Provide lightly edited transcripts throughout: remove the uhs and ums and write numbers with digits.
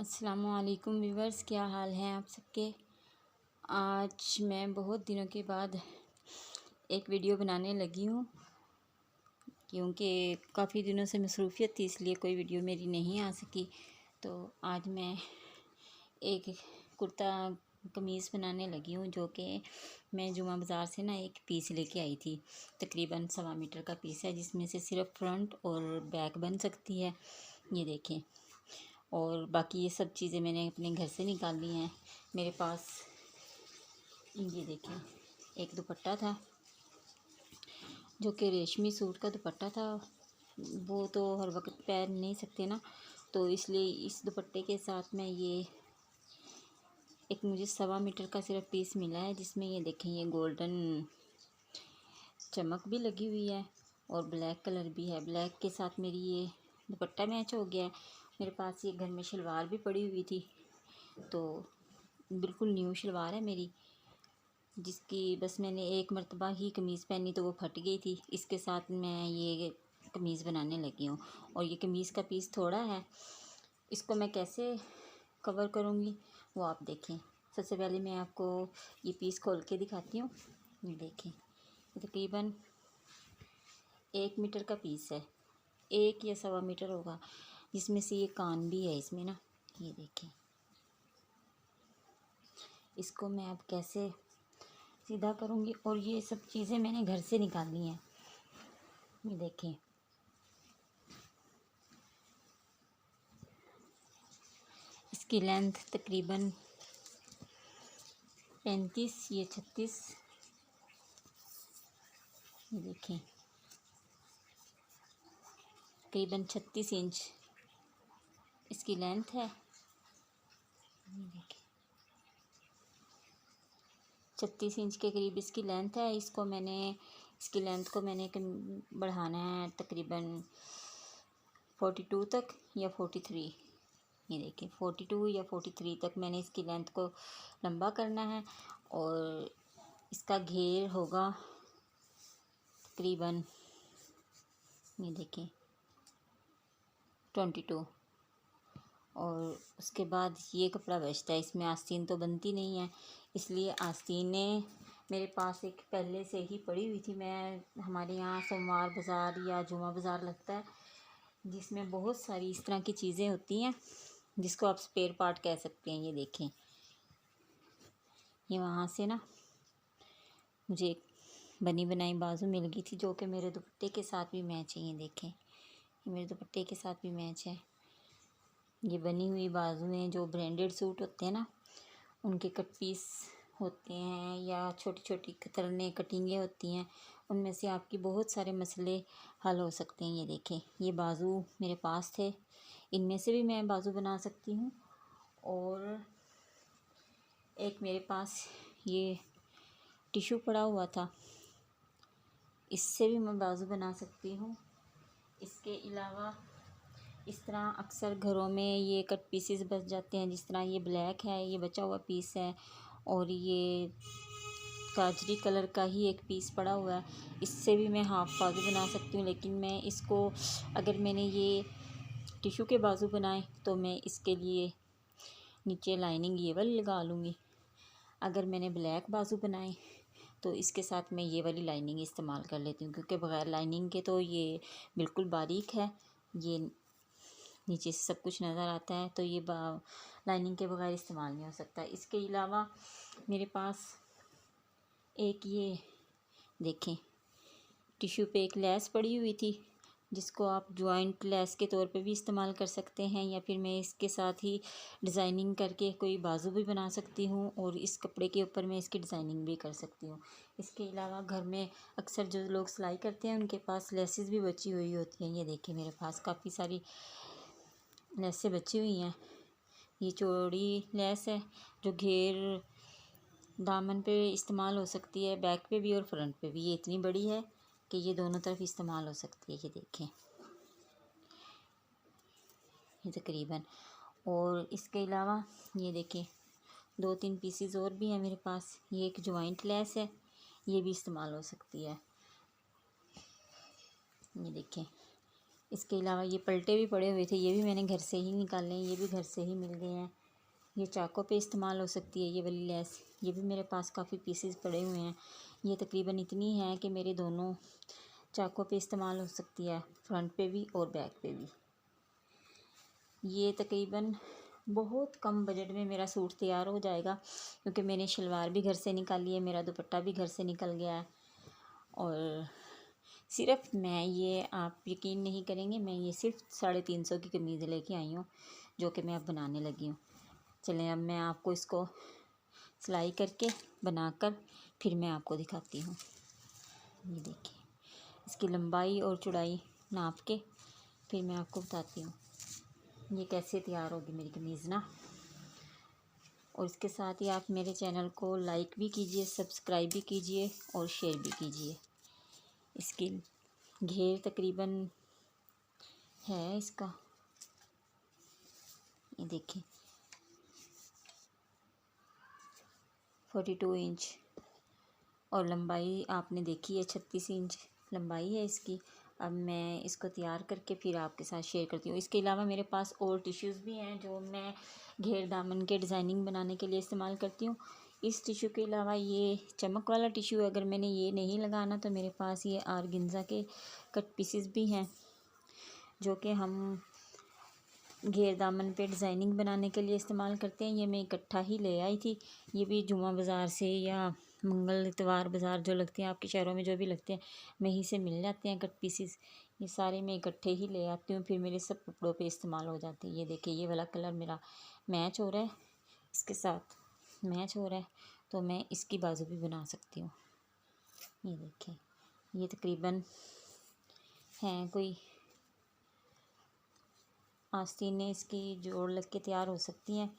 अस्सलामुअलैकुम व्यूवर्स, क्या हाल हैं आप सबके। आज मैं बहुत दिनों के बाद एक वीडियो बनाने लगी हूँ क्योंकि काफ़ी दिनों से मसरूफ़ियत थी, इसलिए कोई वीडियो मेरी नहीं आ सकी। तो आज मैं एक कुर्ता कमीज़ बनाने लगी हूँ जो कि मैं जुमा बाज़ार से ना एक पीस लेके आई थी। तकरीबन 1.25 मीटर का पीस है जिसमें से सिर्फ फ्रंट और बैक बन सकती है, ये देखें। और बाकी ये सब चीज़ें मैंने अपने घर से निकाल ली हैं। मेरे पास ये देखें, एक दुपट्टा था जो कि रेशमी सूट का दुपट्टा था। वो तो हर वक्त पहन नहीं सकते ना, तो इसलिए इस दुपट्टे के साथ मैं ये एक मुझे 1.25 मीटर का सिर्फ पीस मिला है जिसमें ये देखें, ये गोल्डन चमक भी लगी हुई है और ब्लैक कलर भी है। ब्लैक के साथ मेरी ये दुपट्टा मैच हो गया है। मेरे पास ये घर में शलवार भी पड़ी हुई थी, तो बिल्कुल न्यू शलवार है मेरी, जिसकी बस मैंने एक मर्तबा ही कमीज़ पहनी तो वो फट गई थी। इसके साथ मैं ये कमीज़ बनाने लगी हूँ और ये कमीज़ का पीस थोड़ा है। इसको मैं कैसे कवर करूँगी वो आप देखें। सबसे पहले मैं आपको ये पीस खोल के दिखाती हूँ। ये देखें, ये तकरीबन 1 मीटर का पीस है, 1 या 1.25 मीटर होगा, जिसमें से ये कान भी है इसमें ना, ये देखें। इसको मैं अब कैसे सीधा करूँगी, और ये सब चीज़ें मैंने घर से निकाली हैं, ये देखें। इसकी लेंथ तकरीबन 35 या 36, ये देखें, तकरीबन 36 इंच इसकी लेंथ है। ये देखें, 36 इंच के करीब इसकी लेंथ है। इसकी लेंथ को मैंने बढ़ाना है तकरीबन 42 तक या 43। ये देखिए, 42 या 43 तक मैंने इसकी लेंथ को लंबा करना है। और इसका घेर होगा तकरीबन, ये देखिए, 22। और उसके बाद ये कपड़ा बचता है, इसमें आस्तीन तो बनती नहीं है, इसलिए आस्तीनें मेरे पास एक पहले से ही पड़ी हुई थी। हमारे यहाँ सोमवार बाज़ार या जुमा बाज़ार लगता है जिसमें बहुत सारी इस तरह की चीज़ें होती हैं जिसको आप स्पेयर पार्ट कह सकते हैं। ये देखें, ये वहाँ से ना मुझे एक बनी बनाई बाजू मिल गई थी जो कि मेरे दुपट्टे के साथ भी मैच है। ये देखें, ये मेरे दुपट्टे के साथ भी मैच है। ये बनी हुई बाजुएं जो ब्रांडेड सूट होते हैं ना, उनके कट पीस होते हैं या छोटी छोटी कतरने कटिंगें होती हैं, उनमें से आपकी बहुत सारे मसले हल हो सकते हैं। ये देखें, ये बाजू मेरे पास थे, इनमें से भी मैं बाजू बना सकती हूँ। और एक मेरे पास ये टिश्यू पड़ा हुआ था, इससे भी मैं बाजू बना सकती हूँ। इसके अलावा इस तरह अक्सर घरों में ये कट पीसेस बच जाते हैं, जिस तरह ये ब्लैक है, ये बचा हुआ पीस है, और ये काजरी कलर का ही एक पीस पड़ा हुआ है, इससे भी मैं हाफ बाजू बना सकती हूँ। लेकिन मैं इसको, अगर मैंने ये टिश्यू के बाजू बनाए तो मैं इसके लिए नीचे लाइनिंग ये वाली लगा लूँगी। अगर मैंने ब्लैक बाजू बनाए तो इसके साथ मैं ये वाली लाइनिंग इस्तेमाल कर लेती हूँ, क्योंकि बग़ैर लाइनिंग के तो ये बिल्कुल बारीक है, ये नीचे से सब कुछ नज़र आता है, तो ये लाइनिंग के बगैर इस्तेमाल नहीं हो सकता। इसके अलावा मेरे पास एक ये देखें, टिश्यू पे एक लेस पड़ी हुई थी जिसको आप जॉइंट लेस के तौर पे भी इस्तेमाल कर सकते हैं, या फिर मैं इसके साथ ही डिज़ाइनिंग करके कोई बाजू भी बना सकती हूँ और इस कपड़े के ऊपर मैं इसकी डिज़ाइनिंग भी कर सकती हूँ। इसके अलावा घर में अक्सर जो लोग सिलाई करते हैं उनके पास लेसेस भी बची हुई होती हैं। ये देखिए, मेरे पास काफ़ी सारी लेसें बची हुई हैं। ये चौड़ी लेस है जो घेर दामन पे इस्तेमाल हो सकती है, बैक पे भी और फ्रंट पे भी। ये इतनी बड़ी है कि ये दोनों तरफ इस्तेमाल हो सकती है। ये देखें, ये तकरीबन। और इसके अलावा ये देखें, 2-3 पीसीज और भी हैं मेरे पास। ये एक जॉइंट लेस है, ये भी इस्तेमाल हो सकती है। ये देखें, इसके अलावा ये पलटे भी पड़े हुए थे, ये भी मैंने घर से ही निकाले हैं, ये भी घर से ही मिल गए हैं। ये चाकों पे इस्तेमाल हो सकती है ये वाली लेस, ये भी मेरे पास काफ़ी पीसेस पड़े हुए हैं। ये तकरीबन इतनी है कि मेरे दोनों चाकों पे इस्तेमाल हो सकती है, फ्रंट पे भी और बैक पे भी। ये तकरीबन बहुत कम बजट में मेरा सूट तैयार हो जाएगा, क्योंकि मैंने शलवार भी घर से निकाली है, मेरा दुपट्टा भी घर से निकल गया है। और सिर्फ मैं ये, आप यकीन नहीं करेंगे, मैं ये सिर्फ 350 की कमीज़ लेके आई हूँ, जो कि मैं अब बनाने लगी हूँ। चलें अब मैं आपको इसको सिलाई करके बनाकर फिर मैं आपको दिखाती हूँ। ये देखिए, इसकी लंबाई और चौड़ाई नाप के फिर मैं आपको बताती हूँ ये कैसे तैयार होगी मेरी कमीज़ ना। और इसके साथ ही आप मेरे चैनल को लाइक भी कीजिए, सब्सक्राइब भी कीजिए और शेयर भी कीजिए। इसकी घेर तकरीबन है इसका, ये देखिए 42 इंच, और लंबाई आपने देखी है 36 इंच लंबाई है इसकी। अब मैं इसको तैयार करके फिर आपके साथ शेयर करती हूँ। इसके अलावा मेरे पास और टिश्यूज़ भी हैं जो मैं घेर दामन के डिज़ाइनिंग बनाने के लिए इस्तेमाल करती हूँ। इस टिश्यू के अलावा ये चमक वाला टिश्यू, अगर मैंने ये नहीं लगाना तो मेरे पास ये आर्गेन्जा के कट पीसेस भी हैं, जो कि हम घेर दामन पे डिज़ाइनिंग बनाने के लिए इस्तेमाल करते हैं। ये मैं इकट्ठा ही ले आई थी, ये भी जुमा बाज़ार से या मंगल इतवार बाज़ार जो लगते हैं आपके शहरों में, जो भी लगते हैं, वहीं से मिल जाते हैं कट पीसेस। ये सारे मैं इकट्ठे ही ले आती हूँ, फिर मेरे सब कपड़ों पे इस्तेमाल हो जाते हैं। ये देखिए, ये वाला कलर मेरा मैच हो रहा है, इसके साथ मैच हो रहा है, तो मैं इसकी बाजू भी बना सकती हूँ। ये देखिए, ये तकरीबन हैं कोई आस्तीनें इसकी जोड़ लग के तैयार हो सकती हैं।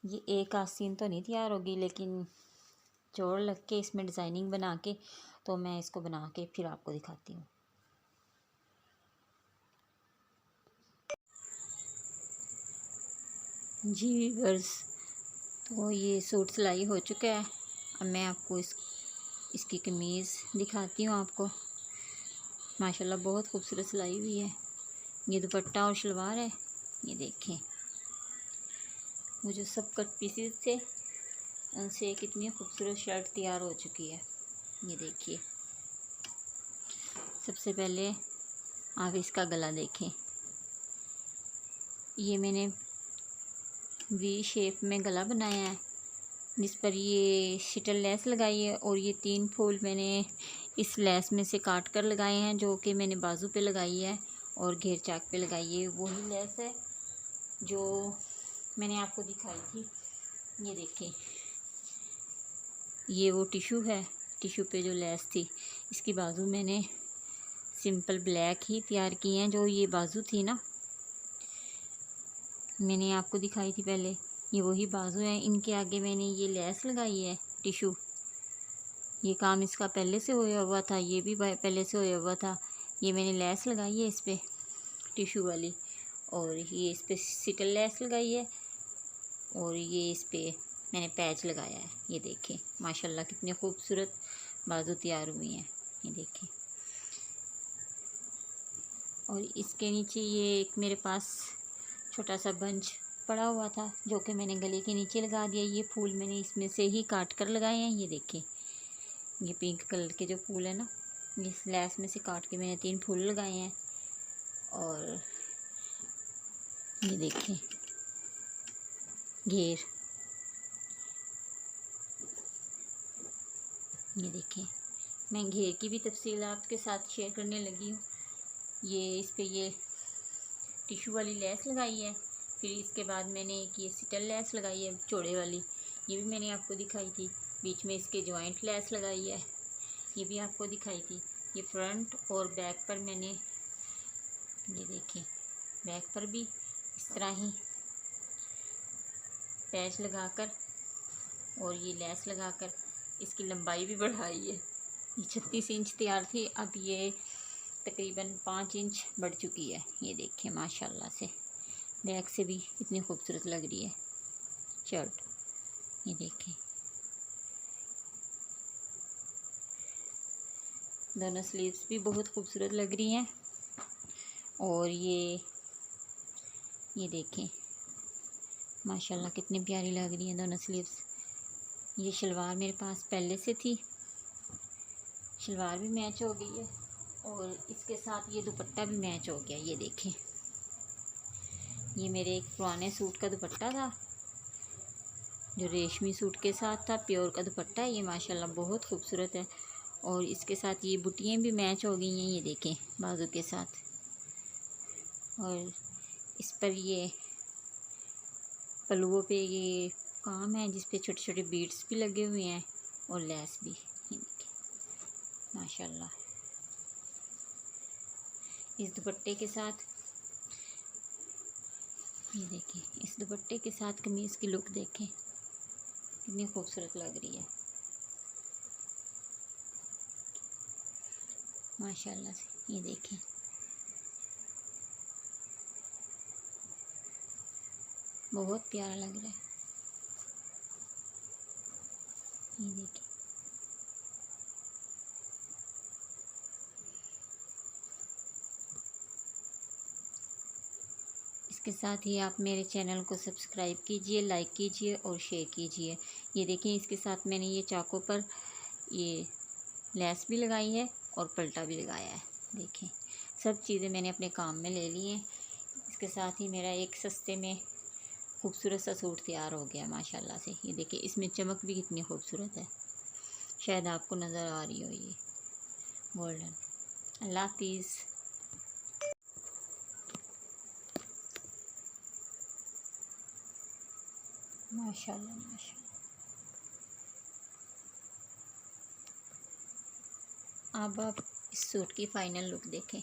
ये एक आस्तीन तो नहीं तैयार होगी, लेकिन जोड़ लग के इसमें डिज़ाइनिंग बना के तो मैं इसको बना के फिर आपको दिखाती हूँ। जी व्यूअर्स, तो ये सूट सिलाई हो चुका है। अब मैं आपको इसकी कमीज़ दिखाती हूँ आपको। माशाल्लाह बहुत खूबसूरत सिलाई हुई है। ये दुपट्टा और शलवार है। ये देखें, वो जो सब कट पीसेस थे उनसे कितनी खूबसूरत शर्ट तैयार हो चुकी है। ये देखिए, सबसे पहले आप इसका गला देखें। ये मैंने वी शेप में गला बनाया है, जिस पर ये शिटल लेस लगाई है, और ये 3 फूल मैंने इस लेस में से काट कर लगाए हैं, जो कि मैंने बाजू पे लगाई है और घेर चाक पे लगाई है। वही लेस है जो मैंने आपको दिखाई थी। ये देखें, ये वो टिश्यू है, टिश्यू पे जो लेस थी, इसकी बाजू मैंने सिंपल ब्लैक ही तैयार की हैं। जो ये बाजू थी ना, मैंने आपको दिखाई थी पहले, ये वही बाजू है। इनके आगे मैंने ये लेस लगाई है टिश्यू। ये काम इसका पहले से होया हुआ था, ये भी पहले से होया हुआ था। ये मैंने लेस लगाई है इस पर टिश्यू वाली, और ये इस पर सिटल लेस लगाई है, और ये इस पर मैंने पैच लगाया है। ये देखें, माशाल्लाह कितने खूबसूरत बाजू तैयार हुई हैं। ये देखें, और इसके नीचे ये एक मेरे पास छोटा सा बंच पड़ा हुआ था, जो कि मैंने गले के नीचे लगा दिया। ये फूल मैंने इसमें से ही काट कर लगाए हैं। ये देखें, ये पिंक कलर के जो फूल है ना, इस लेस में से काट के मैंने 3 फूल लगाए हैं। और ये देखें घेर, ये देखें, मैं घेर की भी तफसील आपके साथ शेयर करने लगी हूँ। ये इस पे ये टिश्यू वाली लेस लगाई है, फिर इसके बाद मैंने एक ये सिटल लेस लगाई है चौड़े वाली, ये भी मैंने आपको दिखाई थी। बीच में इसके जॉइंट लेस लगाई है, ये भी आपको दिखाई थी। ये फ्रंट और बैक पर मैंने, ये देखें, बैक पर भी इस तरह ही पैच लगाकर और ये लेस लगाकर इसकी लंबाई भी बढ़ाई है। ये 36 इंच तैयार थी, अब ये तकरीबन 5 इंच बढ़ चुकी है। ये देखें, माशाल्लाह से बैक से भी इतनी खूबसूरत लग रही है शर्ट। ये देखें, दोनों स्लीव्स भी बहुत खूबसूरत लग रही हैं। और ये देखें माशाल्लाह कितनी प्यारी लग रही हैं दोनों स्लीव्स। ये शलवार मेरे पास पहले से थी, शलवार भी मैच हो गई है और इसके साथ ये दुपट्टा भी मैच हो गया। ये देखें, ये मेरे एक पुराने सूट का दुपट्टा था जो रेशमी सूट के साथ था, प्योर का दुपट्टा है ये माशाल्लाह बहुत खूबसूरत है। और इसके साथ ये बुटियाँ भी मैच हो गई हैं, ये देखें बाजू के साथ। और इस पर ये पल्लुओं पे ये काम है जिस पे छोटे छोटे बीड्स भी लगे हुए हैं और लेस भी, ये देखें माशाल्लाह। इस दुपट्टे के साथ ये देखें, इस दुपट्टे के साथ कमीज़ की लुक देखें कितनी खूबसूरत लग रही है माशाल्लाह से। ये देखें बहुत प्यारा लग रहा है। ये देखें इसके साथ ही आप मेरे चैनल को सब्सक्राइब कीजिए, लाइक कीजिए और शेयर कीजिए। ये देखें इसके साथ मैंने ये चाकों पर ये लेस भी लगाई है और पलटा भी लगाया है। देखें सब चीज़ें मैंने अपने काम में ले ली हैं। इसके साथ ही मेरा एक सस्ते में खूबसूरत सा सूट तैयार हो गया माशाल्लाह से। ये देखिए इसमें चमक भी कितनी खूबसूरत है, शायद आपको नज़र आ रही हो ये गोल्डन। अल्लाह हाफिज़। माशाल्लाह माशाल्लाह। अब आप इस सूट की फ़ाइनल लुक देखें।